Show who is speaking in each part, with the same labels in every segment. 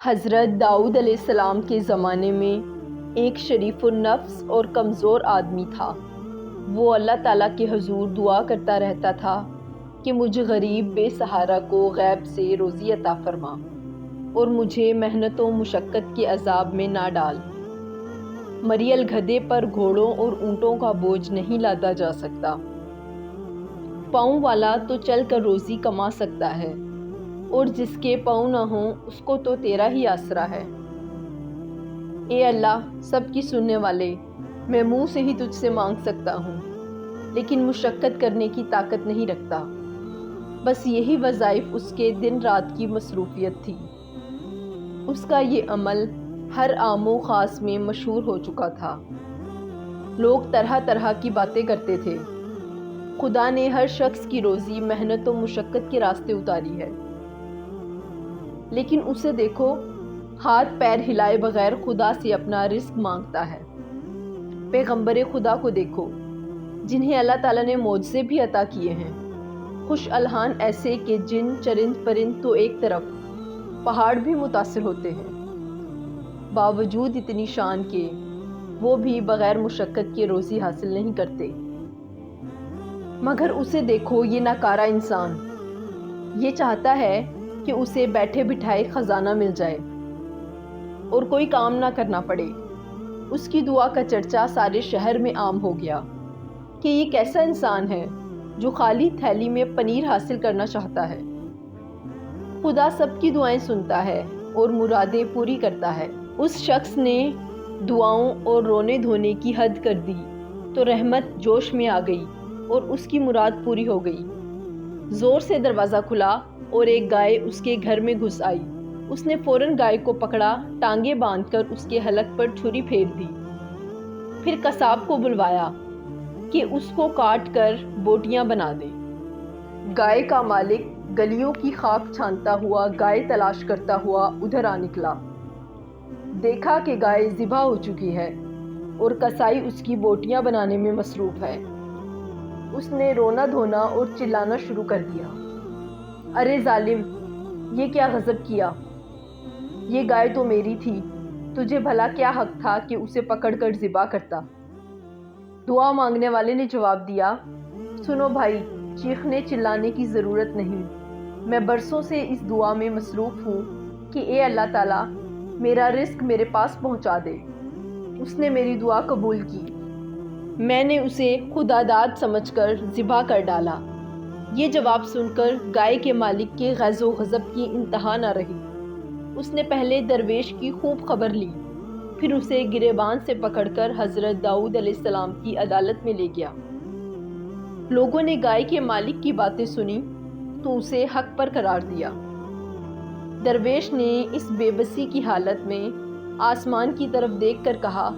Speaker 1: حضرت داؤد علیہ السلام کے زمانے میں ایک شریف النفس اور کمزور آدمی تھا۔ وہ اللہ تعالیٰ کے حضور دعا کرتا رہتا تھا کہ مجھ غریب بے سہارا کو غیب سے روزی عطا فرما اور مجھے محنت و مشقت کے عذاب میں نہ ڈال۔ مریل گدھے پر گھوڑوں اور اونٹوں کا بوجھ نہیں لادا جا سکتا۔ پاؤں والا تو چل کر روزی کما سکتا ہے، اور جس کے پاؤں نہ ہوں اس کو تو تیرا ہی آسرا ہے۔ اے اللہ سب کی سننے والے، میں منہ سے ہی تجھ سے مانگ سکتا ہوں، لیکن مشقت کرنے کی طاقت نہیں رکھتا۔ بس یہی وظائف اس کے دن رات کی مصروفیت تھی۔ اس کا یہ عمل ہر عام و خاص میں مشہور ہو چکا تھا۔ لوگ طرح طرح کی باتیں کرتے تھے۔ خدا نے ہر شخص کی روزی محنت و مشقت کے راستے اتاری ہے، لیکن اسے دیکھو، ہاتھ پیر ہلائے بغیر خدا سے اپنا رزق مانگتا ہے۔ پیغمبر خدا کو دیکھو، جنہیں اللہ تعالیٰ نے معجزے بھی عطا کیے ہیں، خوش الحان ایسے کہ جن چرند پرند تو ایک طرف، پہاڑ بھی متاثر ہوتے ہیں۔ باوجود اتنی شان کے وہ بھی بغیر مشقت کے روزی حاصل نہیں کرتے۔ مگر اسے دیکھو، یہ ناکارہ انسان، یہ چاہتا ہے کہ اسے بیٹھے بٹھائے خزانہ مل جائے اور کوئی کام نہ کرنا پڑے۔ اس کی دعا کا چرچا سارے شہر میں عام ہو گیا کہ یہ کیسا انسان ہے جو خالی تھیلی میں پنیر حاصل کرنا چاہتا ہے۔ خدا سب کی دعائیں سنتا ہے اور مرادیں پوری کرتا ہے۔ اس شخص نے دعاؤں اور رونے دھونے کی حد کر دی تو رحمت جوش میں آ گئی اور اس کی مراد پوری ہو گئی۔ زور سے دروازہ کھلا اور ایک گائے اس کے گھر میں گھس آئی۔ اس نے فوراً گائے کو پکڑا، ٹانگیں باندھ کر اس کے حلق پر چھری پھیر دی، پھر قصاب کو بلوایا کہ اس کو کاٹ کر بوٹیاں بنا دے۔ گائے کا مالک گلیوں کی خاک چھانتا ہوا گائے تلاش کرتا ہوا ادھر آ نکلا۔ دیکھا کہ گائے ذبح ہو چکی ہے اور کسائی اس کی بوٹیاں بنانے میں مصروف ہے۔ اس نے رونا دھونا اور چلانا شروع کر دیا، ارے ظالم، یہ کیا غضب کیا! یہ گائے تو میری تھی، تجھے بھلا کیا حق تھا کہ اسے پکڑ کر ذبح کرتا؟ دعا مانگنے والے نے جواب دیا، سنو بھائی، چیخنے چلانے کی ضرورت نہیں۔ میں برسوں سے اس دعا میں مصروف ہوں کہ اے اللہ تعالیٰ میرا رزق میرے پاس پہنچا دے۔ اس نے میری دعا قبول کی۔ میں نے اسے خدا داد سمجھ کر ذبح کر ڈالا۔ یہ جواب سن کر گائے کے مالک کے غیظ و غضب کی انتہا نہ رہی۔ اس نے پہلے درویش کی خوب خبر لی، پھر اسے گریبان سے پکڑ کر حضرت داؤد علیہ السلام کی عدالت میں لے گیا۔ لوگوں نے گائے کے مالک کی باتیں سنی تو اسے حق پر قرار دیا۔ درویش نے اس بے بسی کی حالت میں آسمان کی طرف دیکھ کر کہا،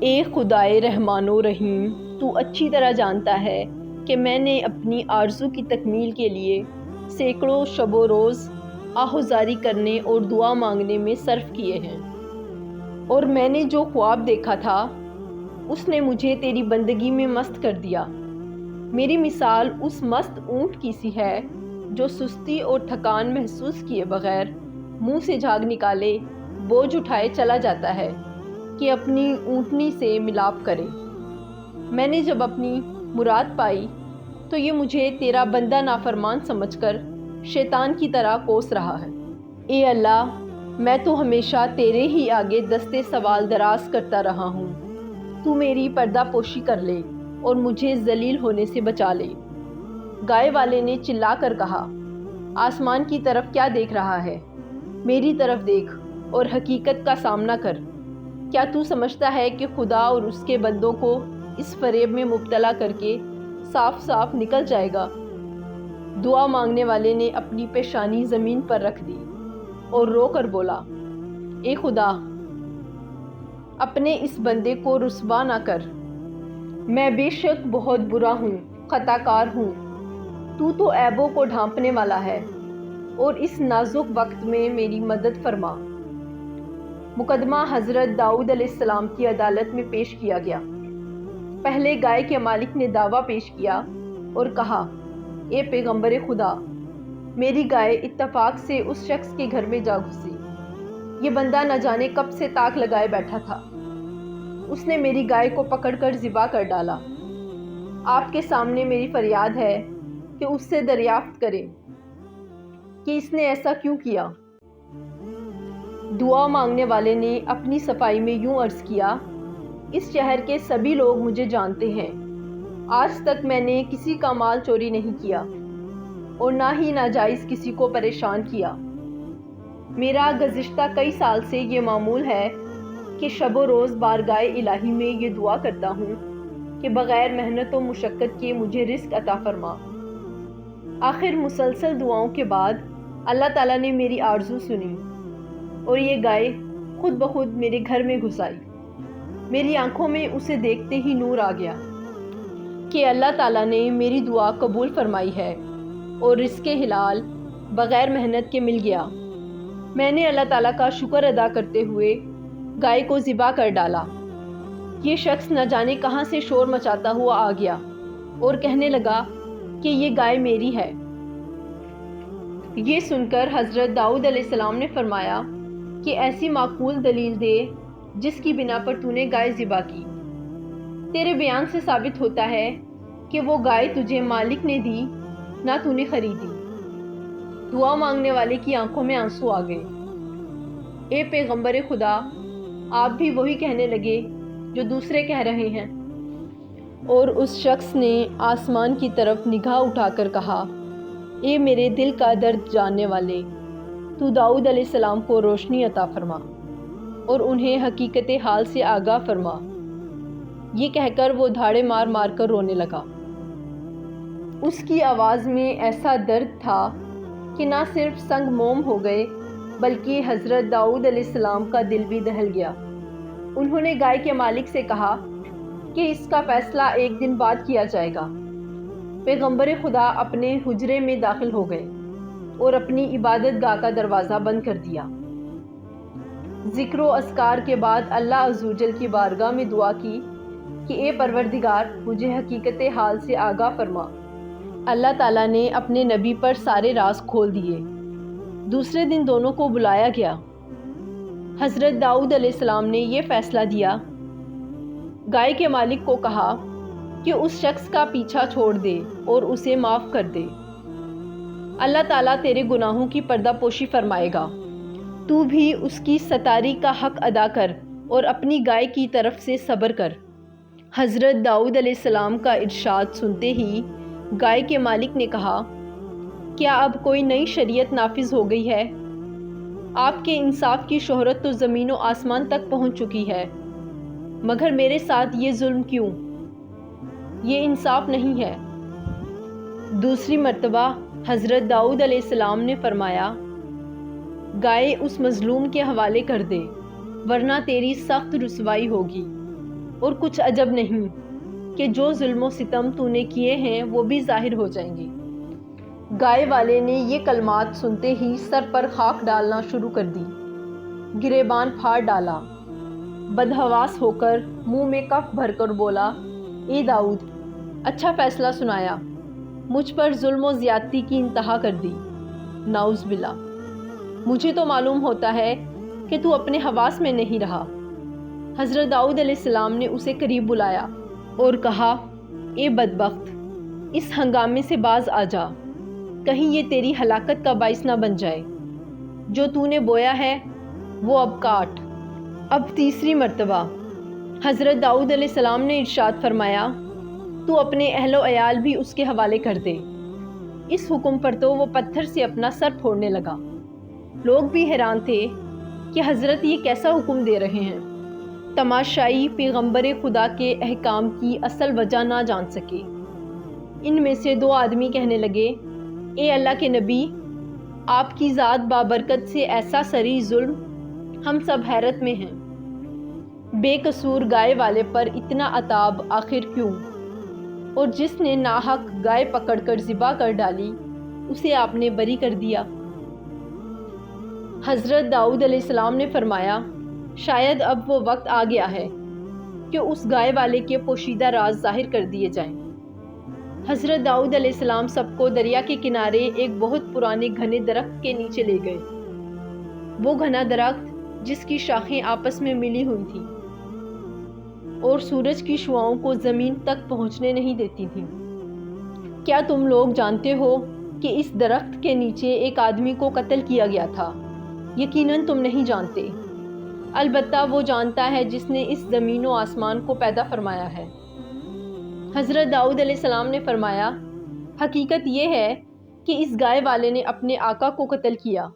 Speaker 1: اے خدائے رحمان و رحیم، تو اچھی طرح جانتا ہے کہ میں نے اپنی آرزو کی تکمیل کے لیے سینکڑوں شب و روز آہوزاری کرنے اور دعا مانگنے میں صرف کیے ہیں، اور میں نے جو خواب دیکھا تھا اس نے مجھے تیری بندگی میں مست کر دیا۔ میری مثال اس مست اونٹ کی سی ہے جو سستی اور تھکان محسوس کیے بغیر منہ سے جھاگ نکالے بوجھ اٹھائے چلا جاتا ہے کہ اپنی اونٹنی سے ملاپ کرے۔ میں نے جب اپنی مراد پائی تو یہ مجھے تیرا بندہ نافرمان سمجھ کر شیطان کی طرح کوس رہا ہے۔ اے اللہ، میں تو ہمیشہ تیرے ہی آگے دستے سوال دراز کرتا رہا ہوں، تو میری پردہ پوشی کر لے اور مجھے ذلیل ہونے سے بچا لے۔ گائے والے نے چلا کر کہا، آسمان کی طرف کیا دیکھ رہا ہے؟ میری طرف دیکھ اور حقیقت کا سامنا کر۔ کیا تو سمجھتا ہے کہ خدا اور اس کے بندوں کو اس فریب میں مبتلا کر کے صاف صاف نکل جائے گا؟ دعا مانگنے والے نے اپنی پیشانی زمین پر رکھ دی اور رو کر بولا، اے خدا، اپنے اس بندے کو رسوا نہ کر۔ میں بے شک بہت برا ہوں، خطا کار ہوں۔ تو عیبوں کو ڈھانپنے والا ہے، اور اس نازک وقت میں میری مدد فرما۔ مقدمہ حضرت داؤد علیہ السلام کی عدالت میں پیش کیا گیا۔ پہلے گائے کے مالک نے دعویٰ پیش کیا اور کہا، اے پیغمبر خدا، میری گائے اتفاق سے اس شخص کے گھر میں جا گھسی۔ یہ بندہ نہ جانے کب سے تاک لگائے بیٹھا تھا۔ اس نے میری گائے کو پکڑ کر ذبح کر ڈالا۔ آپ کے سامنے میری فریاد ہے کہ اس سے دریافت کریں کہ اس نے ایسا کیوں کیا۔ دعا مانگنے والے نے اپنی صفائی میں یوں عرض کیا، اس شہر کے سبھی لوگ مجھے جانتے ہیں۔ آج تک میں نے کسی کا مال چوری نہیں کیا اور نہ ہی ناجائز کسی کو پریشان کیا۔ میرا گزشتہ کئی سال سے یہ معمول ہے کہ شب و روز بارگاہ الہی میں یہ دعا کرتا ہوں کہ بغیر محنت و مشقت کے مجھے رزق عطا فرما۔ آخر مسلسل دعاؤں کے بعد اللہ تعالیٰ نے میری آرزو سنی اور یہ گائے خود بخود میرے گھر میں گھس آئی۔ میری آنکھوں میں اسے دیکھتے ہی نور آ گیا کہ اللہ تعالیٰ نے میری دعا قبول فرمائی ہے اور رزق حلال بغیر محنت کے مل گیا۔ میں نے اللہ تعالیٰ کا شکر ادا کرتے ہوئے گائے کو ذبح کر ڈالا۔ یہ شخص نہ جانے کہاں سے شور مچاتا ہوا آ گیا اور کہنے لگا کہ یہ گائے میری ہے۔ یہ سن کر حضرت داؤد علیہ السلام نے فرمایا کہ ایسی معقول دلیل دے جس کی بنا پر تو نے گائے ذبح کی۔ تیرے بیان سے ثابت ہوتا ہے کہ وہ گائے تجھے مالک نے دی، نہ تو نے خریدی۔ دعا مانگنے والے کی آنکھوں میں آنسو آ گئے۔ اے پیغمبر خدا، آپ بھی وہی کہنے لگے جو دوسرے کہہ رہے ہیں۔ اور اس شخص نے آسمان کی طرف نگاہ اٹھا کر کہا، اے میرے دل کا درد جاننے والے، تو داؤد علیہ السلام کو روشنی عطا فرما اور انہیں حقیقت حال سے آگاہ فرما۔ یہ کہہ کر وہ دھاڑے مار مار کر رونے لگا۔ اس کی آواز میں ایسا درد تھا کہ نہ صرف سنگ موم ہو گئے بلکہ حضرت داؤد علیہ السلام کا دل بھی دہل گیا۔ انہوں نے گائے کے مالک سے کہا کہ اس کا فیصلہ ایک دن بعد کیا جائے گا۔ پیغمبر خدا اپنے حجرے میں داخل ہو گئے اور اپنی عبادت گاہ کا دروازہ بند کر دیا۔ ذکر و اذکار کے بعد اللہ عز و جل کی بارگاہ میں دعا کی کہ اے پروردگار، مجھے حقیقت حال سے آگاہ فرما۔ اللہ تعالیٰ نے اپنے نبی پر سارے راز کھول دیے۔ دوسرے دن دونوں کو بلایا گیا۔ حضرت داؤد علیہ السلام نے یہ فیصلہ دیا۔ گائے کے مالک کو کہا کہ اس شخص کا پیچھا چھوڑ دے اور اسے معاف کر دے۔ اللہ تعالیٰ تیرے گناہوں کی پردہ پوشی فرمائے گا۔ تو بھی اس کی ستاری کا حق ادا کر اور اپنی گائے کی طرف سے صبر کر۔ حضرت داؤد علیہ السلام کا ارشاد سنتے ہی گائے کے مالک نے کہا، کیا اب کوئی نئی شریعت نافذ ہو گئی ہے؟ آپ کے انصاف کی شہرت تو زمین و آسمان تک پہنچ چکی ہے، مگر میرے ساتھ یہ ظلم کیوں؟ یہ انصاف نہیں ہے۔ دوسری مرتبہ حضرت داؤد علیہ السلام نے فرمایا، گائے اس مظلوم کے حوالے کر دے ورنہ تیری سخت رسوائی ہوگی، اور کچھ عجب نہیں کہ جو ظلم و ستم تو نے کیے ہیں وہ بھی ظاہر ہو جائیں گے۔ گائے والے نے یہ کلمات سنتے ہی سر پر خاک ڈالنا شروع کر دی، گریبان پھاڑ ڈالا، بدحواس ہو کر منہ میں کف بھر کر بولا، اے داؤد، اچھا فیصلہ سنایا، مجھ پر ظلم و زیادتی کی انتہا کر دی۔ نعوذ باللہ، مجھے تو معلوم ہوتا ہے کہ تو اپنے حواس میں نہیں رہا۔ حضرت داؤد علیہ السلام نے اسے قریب بلایا اور کہا، اے بدبخت، اس ہنگامے سے باز آ جا، کہیں یہ تیری ہلاکت کا باعث نہ بن جائے۔ جو تو نے بویا ہے وہ اب کاٹ۔ اب تیسری مرتبہ حضرت داؤد علیہ السلام نے ارشاد فرمایا، تو اپنے اہل و عیال بھی اس کے حوالے کر دے۔ اس حکم پر تو وہ پتھر سے اپنا سر پھوڑنے لگا۔ لوگ بھی حیران تھے کہ حضرت یہ کیسا حکم دے رہے ہیں۔ تماشائی پیغمبر خدا کے احکام کی اصل وجہ نہ جان سکے۔ ان میں سے دو آدمی کہنے لگے، اے اللہ کے نبی، آپ کی ذات بابرکت سے ایسا سری ظلم، ہم سب حیرت میں ہیں۔ بے قصور گائے والے پر اتنا عتاب آخر کیوں؟ اور جس نے ناحق گائے پکڑ کر ذبح کر ڈالی اسے آپ نے بری کر دیا۔ حضرت داؤد علیہ السلام نے فرمایا، شاید اب وہ وقت آ گیا ہے کہ اس گائے والے کے پوشیدہ راز ظاہر کر دیے جائیں۔ حضرت داؤد علیہ السلام سب کو دریا کے کنارے ایک بہت پرانے گھنے درخت کے نیچے لے گئے۔ وہ گھنا درخت جس کی شاخیں آپس میں ملی ہوئی تھیں اور سورج کی شعاؤں کو زمین تک پہنچنے نہیں دیتی تھیں۔ کیا تم لوگ جانتے ہو کہ اس درخت کے نیچے ایک آدمی کو قتل کیا گیا تھا؟ یقیناً تم نہیں جانتے، البتہ وہ جانتا ہے جس نے اس زمین و آسمان کو پیدا فرمایا ہے۔ حضرت داؤد علیہ السلام نے فرمایا، حقیقت یہ ہے کہ اس گائے والے نے اپنے آقا کو قتل کیا۔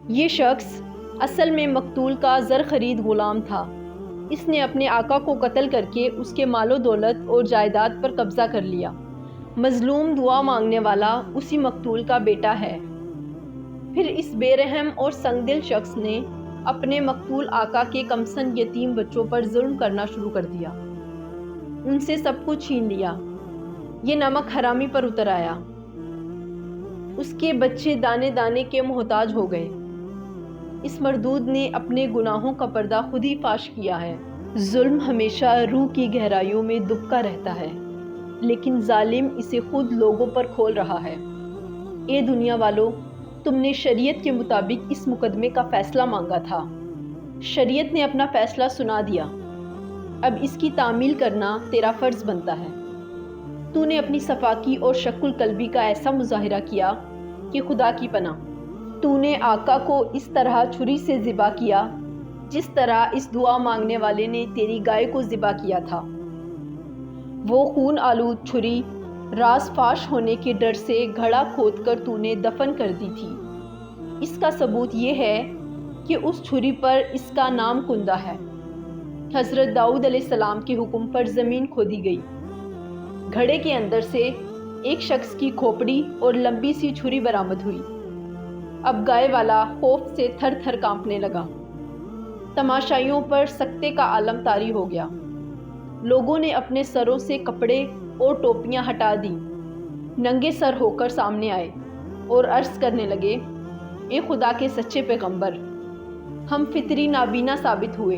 Speaker 1: یہ شخص اصل میں مقتول کا زر خرید غلام تھا۔ اس نے اپنے آقا کو قتل کر کے اس کے مال و دولت اور جائیداد پر قبضہ کر لیا۔ مظلوم دعا مانگنے والا اسی مقتول کا بیٹا ہے۔ پھر اس بے رحم اور سنگ دل شخص نے اپنے مقتول آقا کے کمسن یتیم بچوں پر ظلم کرنا شروع کر دیا، ان سے سب کچھ چھین لیا۔ یہ نمک حرامی پر اتر آیا، اس کے بچے دانے دانے کے محتاج ہو گئے۔ اس مردود نے اپنے گناہوں کا پردہ خود ہی فاش کیا ہے۔ ظلم ہمیشہ روح کی گہرائیوں میں دبکا رہتا ہے، لیکن ظالم اسے خود لوگوں پر کھول رہا ہے۔ اے دنیا والو، تم نے شریعت کے مطابق اس مقدمے کا فیصلہ مانگا تھا۔ شریعت نے اپنا فیصلہ سنا دیا، اب اس کی تعمیل کرنا تیرا فرض بنتا ہے۔ تو نے اپنی صفاکی اور شک القلبی کا ایسا مظاہرہ کیا کہ خدا کی پناہ، تو نے آقا کو اس طرح چھری سے ذبح کیا جس طرح اس دعا مانگنے والے نے تیری گائے کو ذبح کیا تھا۔ وہ خون آلود چھری راز فاش ہونے کے ڈر سے گھڑا کھود کر تو نے دفن کر دی تھی۔ اس کا ثبوت یہ ہے کہ اس چھری پر اس کا نام کندہ ہے۔ حضرت داؤد علیہ السلام کے حکم پر زمین کھودی گئی، گھڑے کے اندر سے ایک شخص کی کھوپڑی اور لمبی سی چھری برآمد ہوئی۔ اب گائے والا خوف سے تھر تھر کانپنے لگا۔ تماشائیوں پر سکتے کا عالم طاری ہو گیا۔ لوگوں نے اپنے سروں سے کپڑے اور ٹوپیاں ہٹا دی، ننگے سر ہو کر سامنے آئے اور عرض کرنے لگے، اے خدا کے سچے پیغمبر، ہم فطری نابینا ثابت ہوئے۔